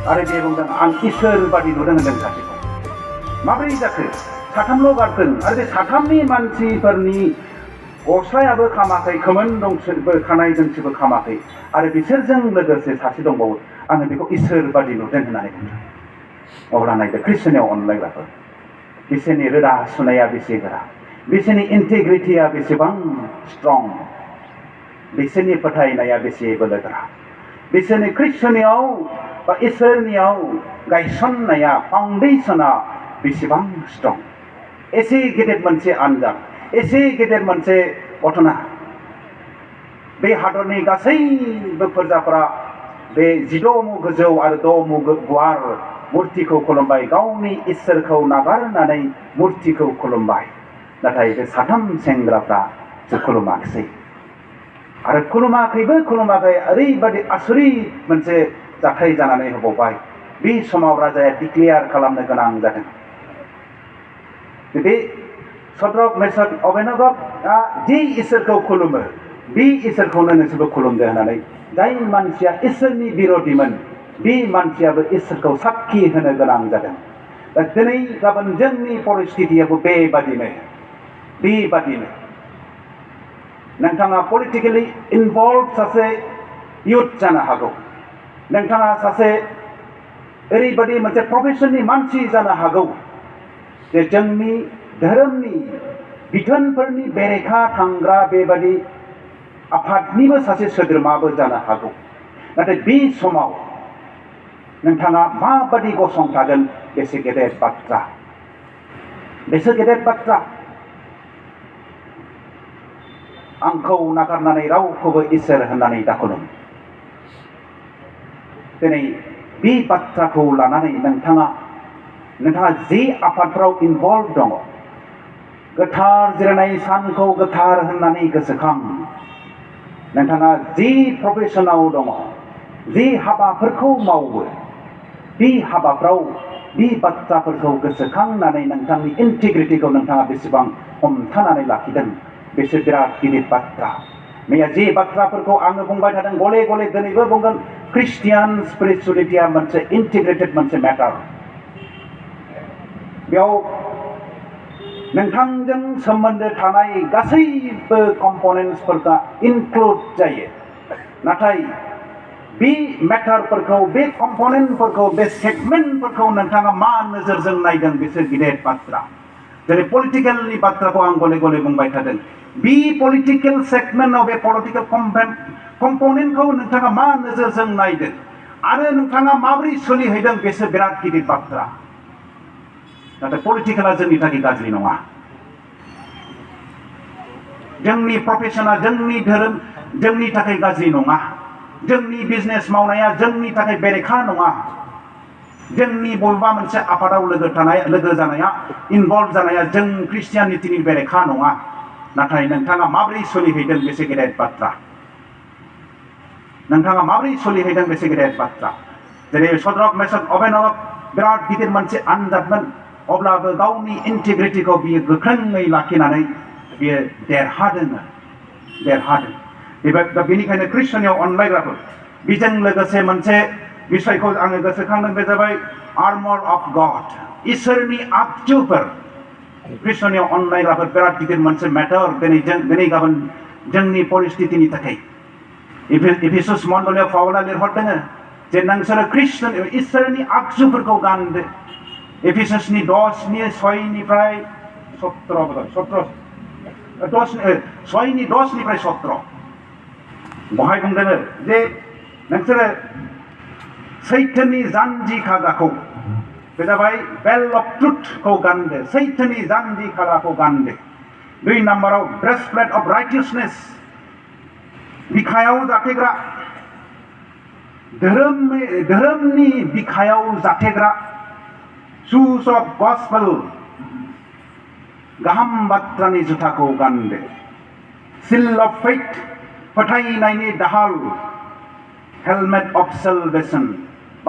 आरो बे बुंदों आं इसोर बादि नुदों होनदों सासेखौ। माब्रै जाखो? साथामल' गारदों आरो बे साथामनि मानसिफोरनि गस्लायाबो खामाखै, खोमोन दंसोबो, खानाय दोंसेबो खामाखै आरो बिसोरजों लोगोसे सासे दंबावो, आङो बेखौ इसोर बादि नुदों होननानै बुंदों। अब्ला नायदो ख्रिस्टियानआव अनलायग्राफोर, बिसोरनि रोदा सुनाया बेसे गोरा, बिसोरनि इन्टिग्रिटिया बेसेबां स्ट्रं, बिसोरनि फोथायनाया बेसे बोलोगोरा, बिसोरनि ख्रिस्टियानआव बा इसोरनियाव गायसननाया फाउन्डेसना बेसेबां स्ट्रं। एसे गेदेर मोनसे आनजाद, एसे गेदेर मोनसे घटना, बे हादरनि गासैबो फोरजाफोरा बे 16 मु गोजौ आरो 6 मु गुवार मुर्तिखौ खुलुमबाय, गावनि इसोरखौ नागारनानै मुर्तिखौ खुलुमबाय। नाथाय बे साथाम सेंग्राफ्रा खुलुमाखिसै आरो खुलुमाखै, ओरैबादि आसरित मोनसे जाथाय जानानै होबावबाय। बे समाव राजाया डिक्लेयार खालामनो गोनां जादों, बे सद्रक मेसक अबेदनग'आ जि इसोरखौ खुलुमो बे इसोरखौनो नोंसोरबो खुलुमदो होननानै। जाय मानसिया इसोरनि बिर'धिमोन बे मानसियाबो इसोरखौ साखि होनो गोनां जादों। दा दिनै गाबोन जोंनि परिस्थितियाबो बेबादिनो। नोंथाङा पलिटिकेलि इनभल्भ सासे इयुथ जानो हागौ, नोंथाङा सासे ओरैबादि मोनसे प्रफेसननि मानसि जानो हागौ जे जोंनि धोरोमनि बिथोनफोरनि बेरेखा थांग्रा बेबादि आफादनिबो सासे सोद्रोमाबो जानो हागौ। नाथाय बे समाव नोंथाङा माबादि गसंथागोन बेसे गेदेर बाथ्रा, बेसे गेदेर बाथ्रा। आंखौ नागारनानै रावखौबो इसोर होननानै दाखुलुम। दिनै बे बाथ्राखौ लानानै नोंथाङा जे आफादफ्राव इनभल्भ दङ, गोथार जिरायनाय सानखौ गोथार होननानै गोसोखां। नोंथाङा जि प्रफेसनाव दङ, जि हाबाफोरखौ मावो, बे हाबाफ्राव बे बाथ्राफोरखौ गोसोखांनानै नोंथांनि इन्टिग्रिटिखौ नोंथाङा बेसेबां हमथानानै लाखिदों, बेसो बिराद गिदिर बाथ्रा। मैया जे बाथ्राफोरखौ आङो बुंबाय थादों, गले गले दिनैबो बुंगोन, ख्रिस्टियान स्पिरिचुवेलिटिया मोनसे इन्टिग्रेटेड मोनसे मेटार। बेयाव नोंथांजों सोमोन्दो थानाय गासैबो कम्पनेन्ट्सफोरखौ इनक्लुड जायो। नाथाय बे मेटारफोरखौ, बे कम्पनेन्टफोरखौ, बे सेगमेन्टफोरखौ नोंथाङा मा नोजोरजों नायदों बेसो गिदिर बाथ्रा। जेरै पलिटिकेलनि बाथ्राखौ आं गले गले बुंबाय थादों, बे पलिटिकेल सेगमेन्टआव बे पलिटिकेल कम्पनेन्टखौ नोंथाङा मा नोजोरजों नायदों आरो नोंथाङा माबोरै सोलिहैदों बेसो बिराद गिदिर बाथ्रा। नाथाय पलिटिकेला जोंनि थाखाय गाज्रि नङा, जोंनि प्रफेसना, जोंनि धोरोम जोंनि थाखाय गाज्रि नङा, जोंनि बिजनेस मावनाया जोंनि थाखाय बेरेखा नङा, जोंनि बबेबा मोनसे आफादाव लोगो जानाया, इनभल्भ जानाया जों ख्रिस्टियानिटिनि बेरेखा नङा। नाथाय नोंथाङा माबोरै सोलिहैदों बेसे गेदेर बाथ्रा, नोंथाङा माबोरै सोलिहैदों बेसे गेदेर बाथ्रा। जेरै सद्रक मेसक अबेदनग' बिराद गिदिर मोनसे आनजादमोन, अब्लाबो गावनि इन्टिग्रिटिखौ बियो गोख्रोङै लाखिनानै बियो देरहादों। बेनिखायनो ख्रिस्टियानआव अनलायग्राफोर, बेजों लोगोसे मोनसे बिसयखौ आङो गोसोखांदों, बे जाबाय आर्मर अफ गड, इसोरनि आगजुफोर। ख्रिस्टियानआव अनलायग्राफोर बिराद गिदिर मोनसे मेटार दिनै गाबोन जोंनि परिस्थितिनि थाखाय। एफिसुस मण्डलीयाव पाउला लिरहरदों जे नोंसोरो ख्रिस्टियान इसोरनि आगजुफोरखौ गानदो। एफिसुसनि 10:6निफ्राय 17 बहाय बुंदों जे नोंसोरो सैथोनि जानजि खाग्राखौ, बे जाबाय बेल्ट अफ ट्रुथखौ गानदो, सैथोनि जानजि खाग्राखौ गानदो। 2 नाम्बाराव ब्रेस्टप्लेट अफ राइटियासनेस, बिखायाव जाथेग्रा, धोरोमनि बिखायाव जाथेग्रा शुज अफ गस्पेल, गाहाम बाथ्रानि जुथाखौ गानदो। सिल अफ फेथ, फोथायनायनि दाहाल, हेलमेट अफ सेलभेशन,